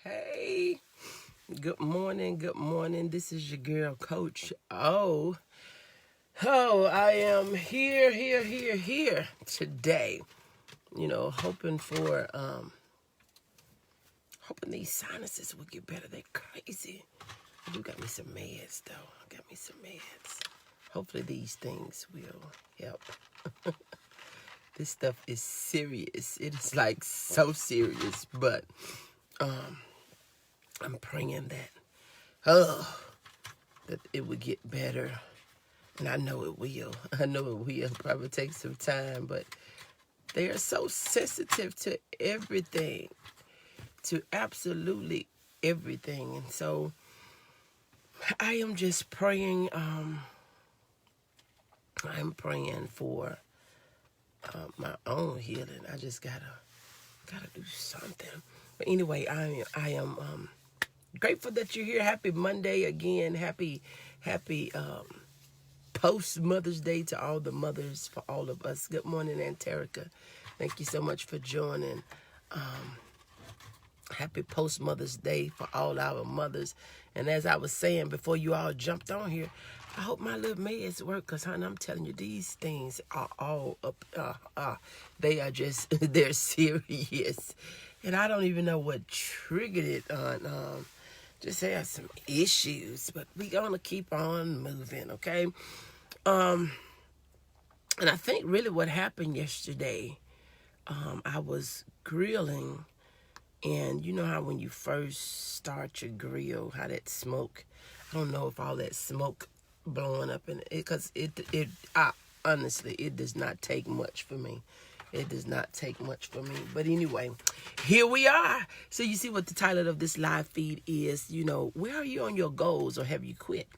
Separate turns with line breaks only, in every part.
Hey, good morning, good morning. This is your girl, Coach O. I am here today. Hoping these sinuses will get better. They're crazy. I do got me some meds, though. Hopefully these things will help. This stuff is serious. It is like so serious, but I'm praying that it would get better. And I know it will. Probably take some time, but they are so sensitive to everything, to absolutely everything. And so I am just praying. I'm praying for my own healing. I just gotta do something. But anyway, I am grateful that you're here. Happy Monday again. Happy post Mother's Day to all the mothers, for all of us. Good morning, Anterica. Thank you so much for joining. Happy post Mother's Day for all our mothers. And as I was saying before you all jumped on here, I hope my little meds work, because, honey, I'm telling you, these things are all up. They are just, they're serious. And I don't even know what triggered it on. Just have some issues, but we gonna keep on moving, okay? And I think really what happened yesterday, I was grilling, and you know how when you first start your grill, how that smoke, I don't know if all that smoke blowing up in it, because honestly, it does not take much for me. It does not take much for me. But anyway, here we are. So you see what the title of this live feed is. Where are you on your goals, or have you quit?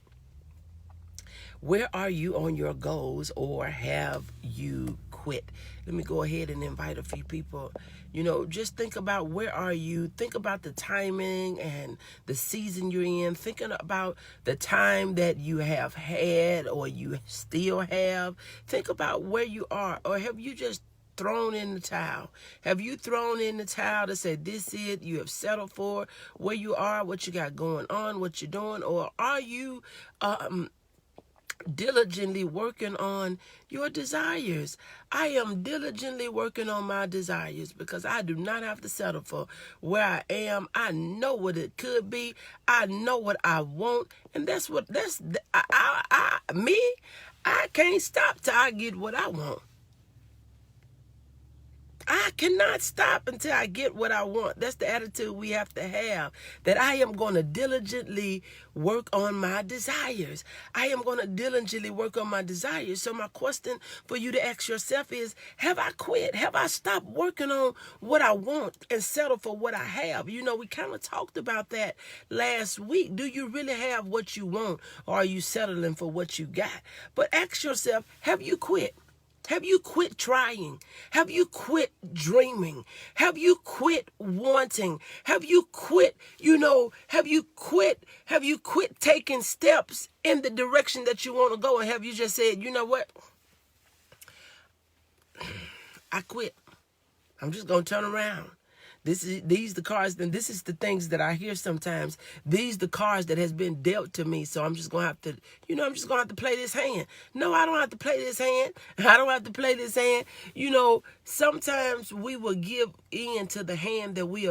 Where are you on your goals, or have you quit? Let me go ahead and invite a few people. Just think about, where are you? Think about the timing and the season you're in. Thinking about the time that you have had, or you still have. Think about where you are, or have you just thrown in the towel? Have you thrown in the towel to say, this is it, you have settled for where you are, what you got going on, what you're doing? Or are you diligently working on your desires? I am diligently working on my desires, because I do not have to settle for where I am. I know what it could be. I know what I want, and I can't stop till I get what I want. I cannot stop until I get what I want. That's the attitude we have to have, that I am going to diligently work on my desires. I am going to diligently work on my desires. So my question for you to ask yourself is, have I quit? Have I stopped working on what I want and settled for what I have? We kind of talked about that last week. Do you really have what you want, or are you settling for what you got? But ask yourself, have you quit? Have you quit trying? Have you quit dreaming? Have you quit wanting? Have you quit, have you quit taking steps in the direction that you want to go? And have you just said, you know what? I quit. I'm just going to turn around. These the cards, and this is the things that I hear sometimes. These the cards that has been dealt to me, so I'm just gonna have to, play this hand. No, I don't have to play this hand. I don't have to play this hand. Sometimes we will give in to the hand that we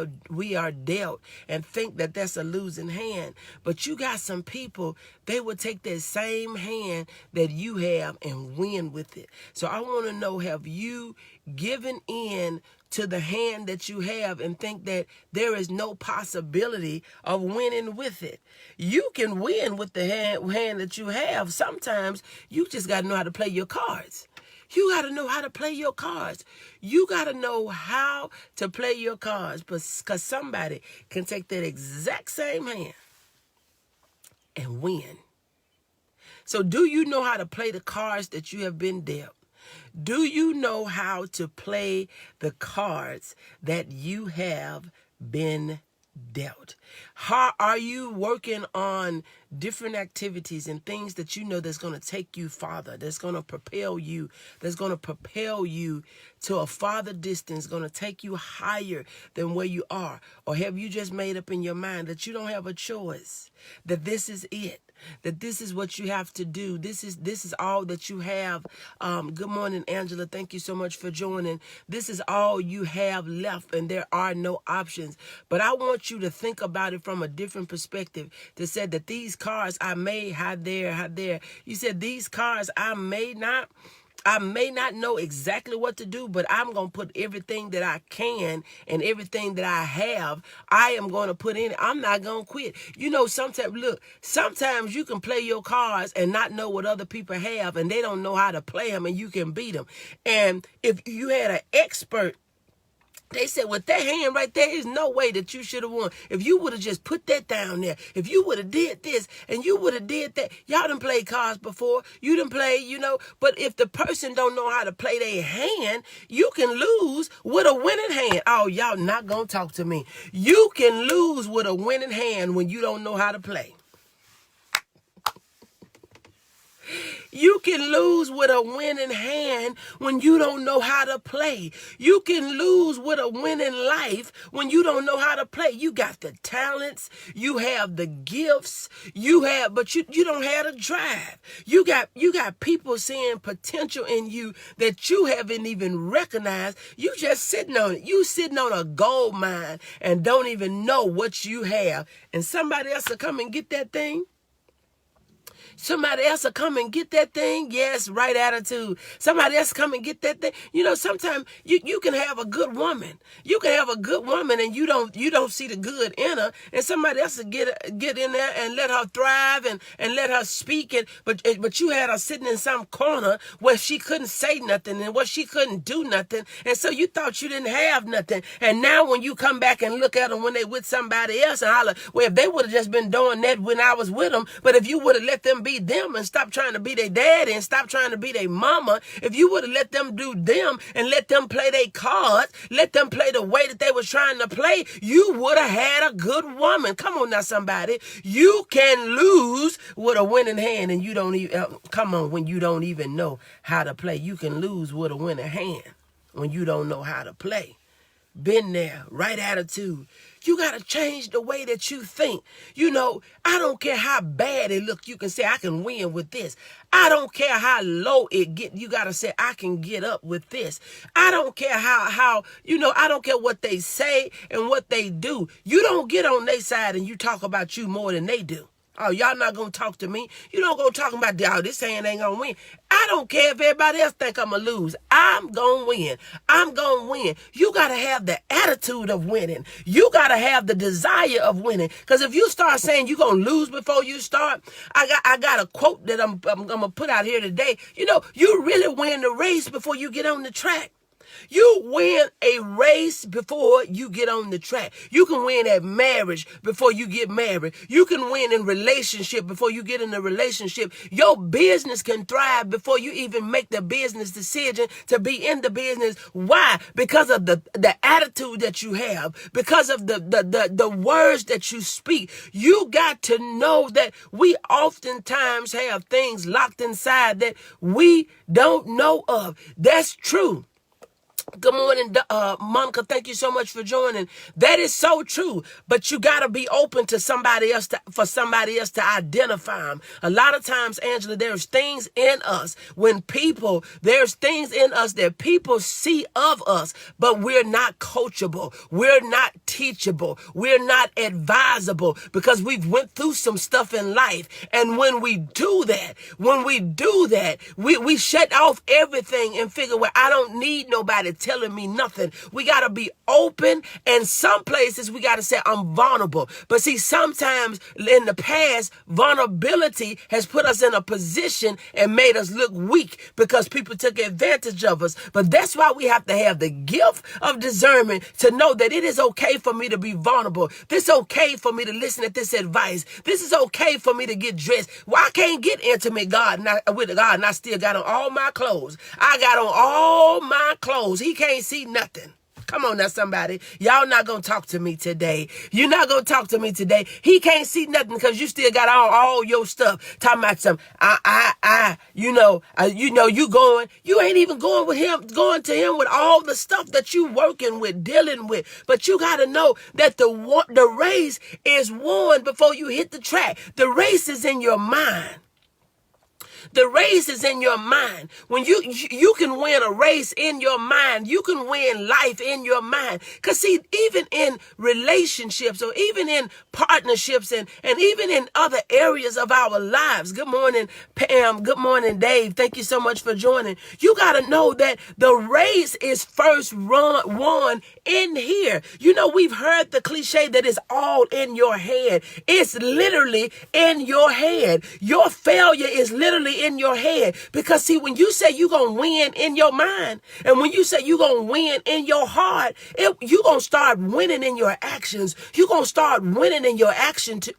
are dealt, and think that that's a losing hand. But you got some people, they will take that same hand that you have and win with it. So I want to know, have you given in to the hand that you have and think that there is no possibility of winning with it? You can win with the hand that you have. Sometimes you just got to know how to play your cards. You got to know how to play your cards. You got to know how to play your cards, because somebody can take that exact same hand and win. So do you know how to play the cards that you have been dealt? Do you know how to play the cards that you have been dealt? How are you working on different activities and things that you know that's going to take you farther, that's going to propel you, to a farther distance, going to take you higher than where you are? Or have you just made up in your mind that you don't have a choice, that this is it, that this is what you have to do, this is all that you have? Good morning, Angela. Thank you so much for joining. This is all you have left, and there are no options. But I want you to think about it from a different perspective. To say that these cars I made, how there. You said these cars I may not know exactly what to do, but I'm going to put everything that I can and everything that I have, I am going to put in it. I'm not going to quit. You know, sometimes you can play your cards and not know what other people have, and they don't know how to play them, and you can beat them. And if you had an expert, they said, with that hand right there, there's no way that you should have won. If you would have just put that down there, if you would have did this and you would have did that. Y'all done played cards before. You done play, but if the person don't know how to play their hand, you can lose with a winning hand. Oh, y'all not going to talk to me. You can lose with a winning hand when you don't know how to play. You can lose with a winning hand when you don't know how to play. You can lose with a winning life when you don't know how to play. You got the talents, you have the gifts, but you don't have the drive. You got people seeing potential in you that you haven't even recognized. You just sitting on it. You sitting on a gold mine and don't even know what you have. And somebody else will come and get that thing. Somebody else will come and get that thing. Yes, right attitude. Somebody else come and get that thing. Sometimes you can have a good woman. You can have a good woman and you don't see the good in her. And somebody else will get in there and let her thrive and let her speak. But you had her sitting in some corner where she couldn't say nothing and where she couldn't do nothing. And so you thought you didn't have nothing. And now when you come back and look at them when they with somebody else and holler, well, if they would have just been doing that when I was with them, but if you would have let them be them and stop trying to be their daddy and stop trying to be their mama, if you would have let them do them and let them play their cards, let them play the way that they was trying to play, you would have had a good woman. Come on now, somebody. You can lose with a winning hand and you don't even, when you don't even know how to play. You can lose with a winning hand when you don't know how to play. Been there, right attitude. You got to change the way that you think. I don't care how bad it looks. You can say, I can win with this. I don't care how low it get. You got to say, I can get up with this. I don't care how I don't care what they say and what they do. You don't get on their side and you talk about you more than they do. Oh, y'all not going to talk to me. You don't go talking about, this hand ain't going to win. I don't care if everybody else think I'm going to lose. I'm going to win. I'm going to win. You got to have the attitude of winning. You got to have the desire of winning. Because if you start saying you're going to lose before you start, I got a quote that I'm going to put out here today. You really win the race before you get on the track. You win a race before you get on the track. You can win at marriage before you get married. You can win in relationship before you get in a relationship. Your business can thrive before you even make the business decision to be in the business. Why? Because of the attitude that you have, because of the words that you speak. You got to know that we oftentimes have things locked inside that we don't know of. That's true. Good morning, Monica. Thank you so much for joining. That is so true. But you got to be open to somebody else for somebody else to identify them. A lot of times, Angela, there's things in us there's things in us that people see of us, but we're not coachable. We're not teachable. We're not advisable because we've went through some stuff in life. And when we do that, we shut off everything and figure, well, I don't need nobody telling me nothing. We got to be open, and some places we got to say I'm vulnerable. But see, sometimes in the past, vulnerability has put us in a position and made us look weak because people took advantage of us. But that's why we have to have the gift of discernment to know that it is okay for me to be vulnerable. This is okay for me to listen to this advice. This is okay for me to get dressed. Well, I can't get intimate with God and I still got on all my clothes. I got on all my clothes. He can't see nothing. Come on now, somebody. Y'all not going to talk to me today. You're not going to talk to me today. He can't see nothing because you still got all your stuff. Talking about some, you ain't even going to him with all the stuff that you working with, dealing with. But you got to know that the race is won before you hit the track. The race is in your mind. The race is in your mind. When you can win a race in your mind, you can win life in your mind. Because see, even in relationships or even in partnerships and even in other areas of our lives. Good morning, Pam. Good morning, Dave. Thank you so much for joining. You got to know that the race is first won in here. You know, we've heard the cliche that it's all in your head. It's literally in your head. Your failure is literally in your head. Because see, when you say you're going to win in your mind, and when you say you're going to win in your heart, you're going to start winning in your actions. You're going to start winning in your attitude.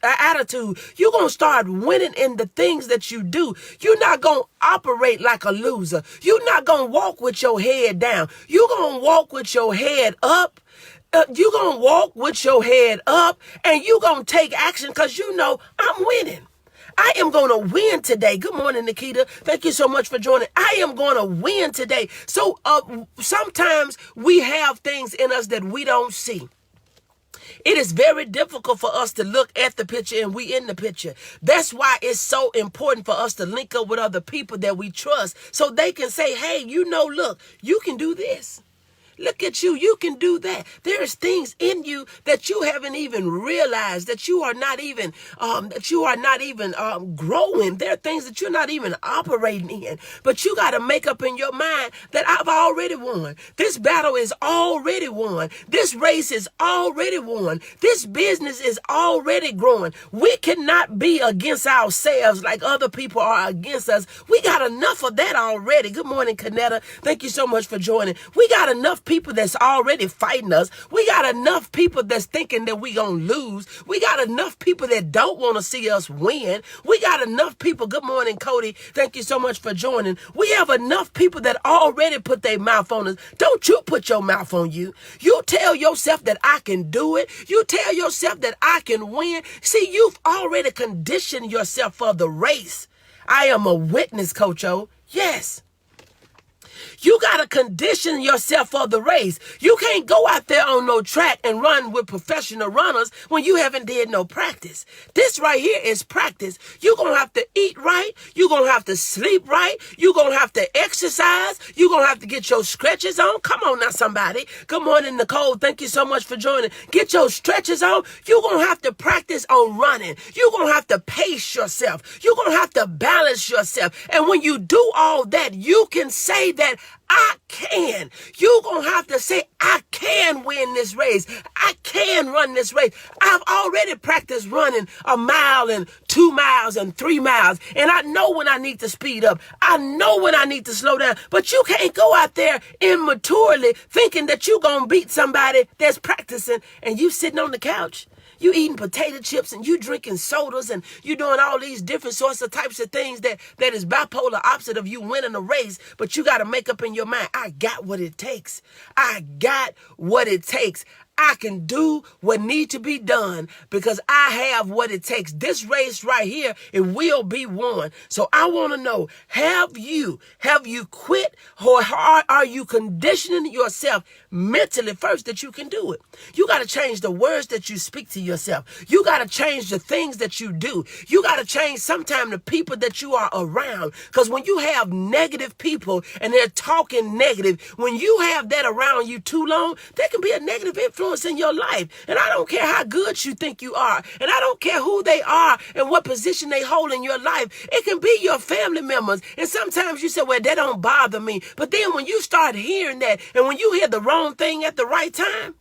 You're going to start winning in the things that you do. You're not going to operate like a loser. You're not going to walk with your head down. You're going to walk with your head up. You're going to walk with your head up, and you're going to take action because you know I'm winning. I am going to win today. Good morning, Nikita. Thank you so much for joining. I am going to win today. So sometimes we have things in us that we don't see. It is very difficult for us to look at the picture and we in the picture. That's why it's so important for us to link up with other people that we trust so they can say, hey, look, you can do this. Look at you. You can do that. There's things in you that you haven't even realized, that you are not even growing. There are things that you're not even operating in. But you got to make up in your mind that I've already won. This battle is already won. This race is already won. This business is already growing. We cannot be against ourselves like other people are against us. We got enough of that already. Good morning, Canetta. Thank you so much for joining. We got enough people that's already fighting us. We got enough people that's thinking that we gonna lose. We got enough people that don't want to see us win. We got enough people. Good morning, Cody. Thank you so much for joining. We have enough people that already put their mouth on us. Don't you put your mouth on you. You tell yourself that I can do it. You tell yourself that I can win. See, you've already conditioned yourself for the race. I am a witness, Coach O. Yes. You got to condition yourself for the race. You can't go out there on no track and run with professional runners when you haven't did no practice. This right here is practice. You're going to have to eat right. You're going to have to sleep right. You're going to have to exercise. You're going to have to get your stretches on. Come on now, somebody. Good morning, Nicole. Thank you so much for joining. Get your stretches on. You're going to have to practice on running. You're going to have to pace yourself. You're going to have to balance yourself. And when you do all that, you can say that I can. You're going to have to say, I can win this race. I can run this race. I've already practiced running 1 mile and 2 miles and 3 miles. And I know when I need to speed up. I know when I need to slow down. But you can't go out there immaturely thinking that you're going to beat somebody that's practicing and you sitting on the couch. You eating potato chips and you drinking sodas and you doing all these different sorts of types of things that is bipolar opposite of you winning a race. But you got to make up in your mind, I got what it takes. I got what it takes. I can do what needs to be done because I have what it takes. This race right here, it will be won. So I want to know, have you quit or are you conditioning yourself mentally first that you can do it? You got to change the words that you speak to yourself. You got to change the things that you do. You got to change sometimes the people that you are around. Because when you have negative people and they're talking negative, when you have that around you too long, there can be a negative influence in your life. And I don't care how good you think you are. And I don't care who they are and what position they hold in your life. It can be your family members. And sometimes you say, well, that don't bother me. But then when you start hearing that and when you hear the wrong thing at the right time,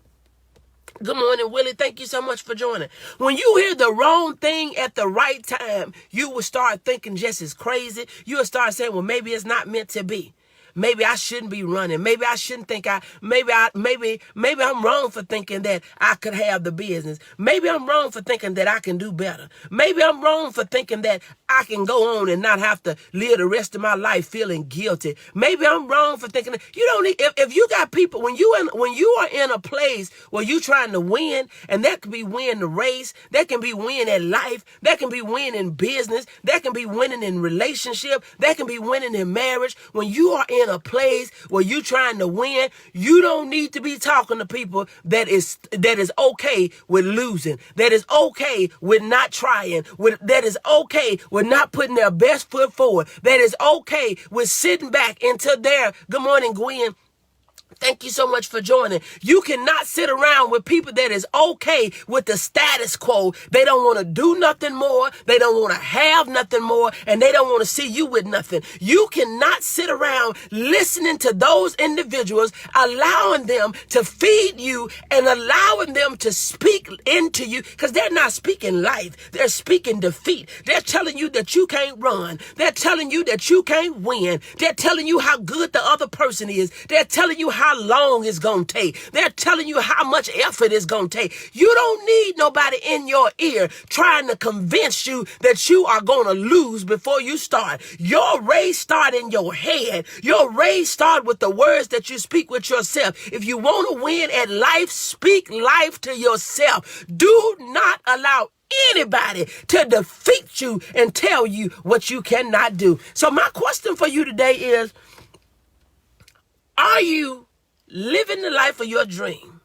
good morning, Willie. Thank you so much for joining. When you hear the wrong thing at the right time, you will start thinking just as crazy. You will start saying, well, maybe it's not meant to be. maybe I shouldn't be running. Maybe I shouldn't think maybe I'm wrong for thinking that I could have the business. Maybe I'm wrong for thinking that I can do better. Maybe I'm wrong for thinking that I can go on and not have to live the rest of my life feeling guilty. Maybe I'm wrong for thinking that you don't need, if you got people, when you are in a place where you trying to win, and that could be win the race, that can be win at life, that can be win in business, that can be winning in relationship, that can be winning in marriage. When you are in a place where you trying to win, you don't need to be talking to people that is okay with losing, that is okay with not trying, that is okay with not putting their best foot forward, that is okay with sitting back until their, good morning, Gwen. Thank you so much for joining. You cannot sit around with people that is okay with the status quo. They don't want to do nothing more. They don't want to have nothing more. And they don't want to see you with nothing. You cannot sit around listening to those individuals, allowing them to feed you and allowing them to speak into you, because they're not speaking life. They're speaking defeat. They're telling you that you can't run. They're telling you that you can't win. They're telling you how good the other person is. They're telling you how long it's going to take. They're telling you how much effort it's going to take. You don't need nobody in your ear trying to convince you that you are going to lose before you start. Your race start in your head. Your race start with the words that you speak with yourself. If you want to win at life, speak life to yourself. Do not allow anybody to defeat you and tell you what you cannot do. So my question for you today is, are you living the life of your dream?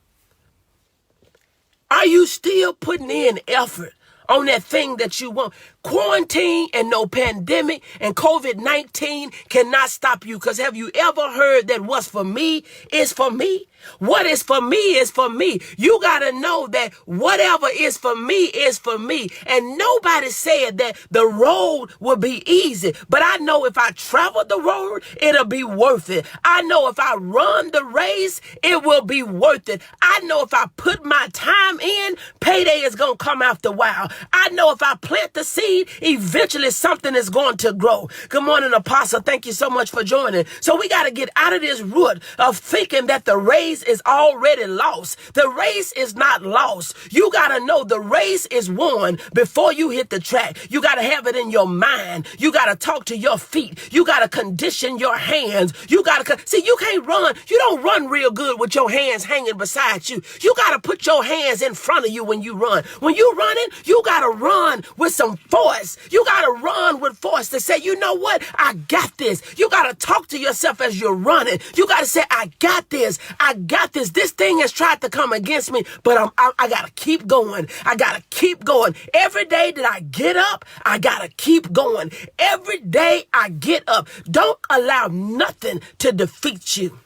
Are you still putting in effort on that thing that you want? Quarantine and no pandemic and COVID-19 cannot stop you, because have you ever heard that what's for me is for me? What is for me is for me. You got to know that whatever is for me is for me. And nobody said that the road will be easy. But I know if I travel the road, it'll be worth it. I know if I run the race, it will be worth it. I know if I put my time in, payday is going to come after a while. I know if I plant the seed, eventually something is going to grow. Good morning, Apostle. Thank you so much for joining. So we got to get out of this rut of thinking that the race is already lost. The race is not lost. You got to know the race is won before you hit the track. You got to have it in your mind. You got to talk to your feet. You got to condition your hands. You got to see, you can't run. You don't run real good with your hands hanging beside you. You got to put your hands in front of you when you run. When you running, you got to run with some force. You got to run with force to say, you know what? I got this. You got to talk to yourself as you're running. You got to say, I got this. I got this. This thing has tried to come against me, but I got to keep going. I got to keep going. Every day that I get up, I got to keep going. Every day I get up. Don't allow nothing to defeat you.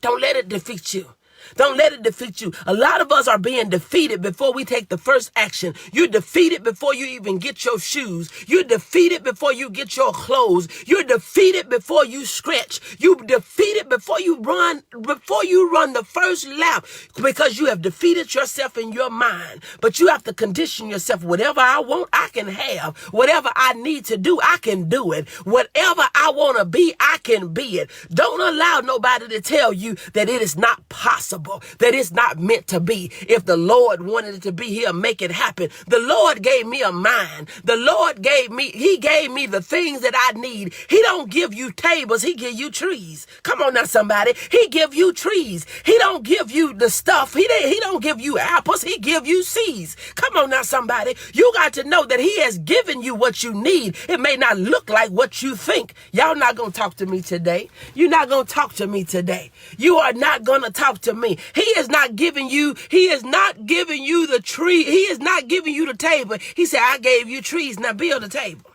Don't let it defeat you. Don't let it defeat you. A lot of us are being defeated before we take the first action. You're defeated before you even get your shoes. You're defeated before you get your clothes. You're defeated before you stretch. You're defeated before you run the first lap, because you have defeated yourself in your mind. But you have to condition yourself. Whatever I want, I can have. Whatever I need to do, I can do it. Whatever I want to be, I can be it. Don't allow nobody to tell you that it is not possible, that it's not meant to be. If the Lord wanted it to be, he'll make it happen. The Lord gave me a mind. The Lord gave me the things that I need. He don't give you tables. He give you trees. Come on now, somebody. He give you trees. He don't give you the stuff. He don't give you apples. He give you seeds. Come on now, somebody. You got to know that he has given you what you need. It may not look like what you think. Y'all not going to talk to me today. You're not going to talk to me today. You are not going to talk to me. He is not giving you the tree. He is not giving you the table. He said, I gave you trees. Now build a table.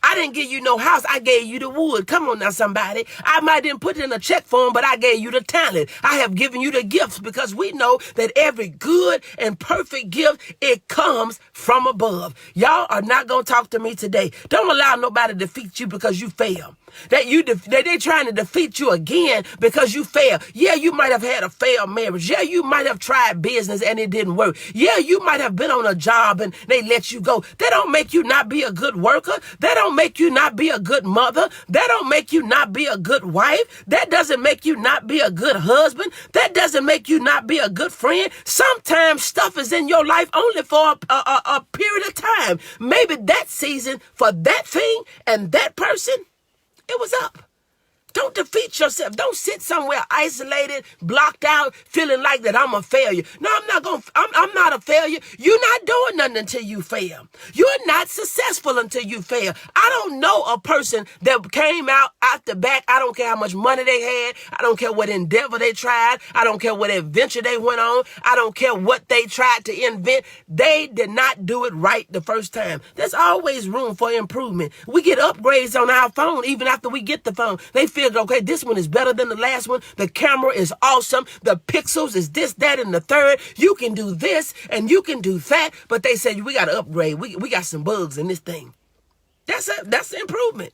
I didn't give you no house. I gave you the wood. Come on now, somebody. I might didn't put it in a check form, but I gave you the talent. I have given you the gifts, because we know that every good and perfect gift, it comes from above. Y'all are not going to talk to me today. Don't allow nobody to defeat you because you fail. That they trying to defeat you again because you fail. Yeah, you might have had a failed marriage. Yeah, you might have tried business and it didn't work. Yeah, you might have been on a job and they let you go. That don't make you not be a good worker. That don't don't make you not be a good mother. That don't make you not be a good wife. That doesn't make you not be a good husband. That doesn't make you not be a good friend. Sometimes stuff is in your life only for a period of time. Maybe that season for that thing and that person, it was up. Don't defeat yourself. Don't sit somewhere isolated, blocked out, feeling like that I'm a failure. No, I'm not a failure. You're not doing nothing until you fail. You're not successful until you fail. I don't know a person that came out the back. I don't care how much money they had. I don't care what endeavor they tried. I don't care what adventure they went on. I don't care what they tried to invent. They did not do it right the first time. There's always room for improvement. We get upgrades on our phone even after we get the phone. They feel, okay, this one is better than the last one. The camera is awesome. The pixels is this, that, and the third. You can do this and you can do that. But they said, we got to upgrade. We got some bugs in this thing. That's an improvement.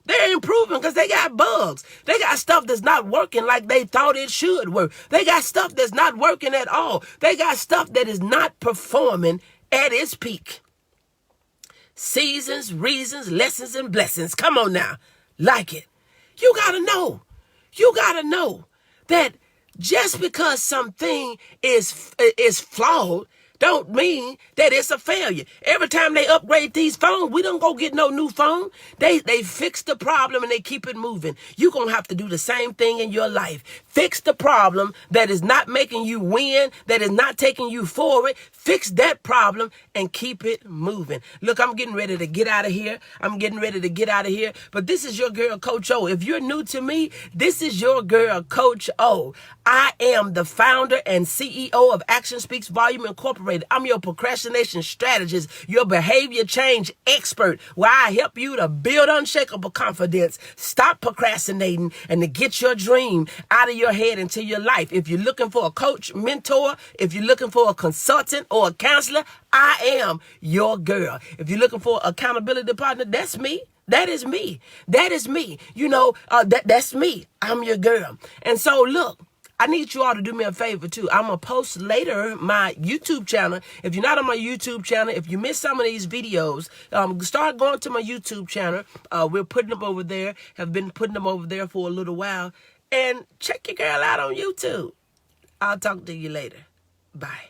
They're improving because they got bugs. They got stuff that's not working like they thought it should work. They got stuff that's not working at all. They got stuff that is not performing at its peak. Seasons, reasons, lessons, and blessings. Come on now. Like it. You got to know that just because something is flawed don't mean that it's a failure. Every time they upgrade these phones, we don't go get no new phone. They fix the problem and they keep it moving. You're going to have to do the same thing in your life. Fix the problem that is not making you win, that is not taking you forward. Fix that problem and keep it moving. Look, I'm getting ready to get out of here. But this is your girl, Coach O. If you're new to me, this is your girl, Coach O. I am the founder and CEO of Action Speaks Volume Incorporated. I'm your procrastination strategist, your behavior change expert, where I help you to build unshakable confidence, stop procrastinating, and to get your dream out of your head into your life. If you're looking for a coach, mentor, if you're looking for a consultant or a counselor, I am your girl. If you're looking for an accountability partner, that's me. That is me. That's me. I'm your girl. And so look, I need you all to do me a favor too. I'm going to post later my YouTube channel. If you're not on my YouTube channel, if you missed some of these videos, start going to my YouTube channel. We're putting them over there, have been putting them over there for a little while. And check your girl out on YouTube. I'll talk to you later. Bye.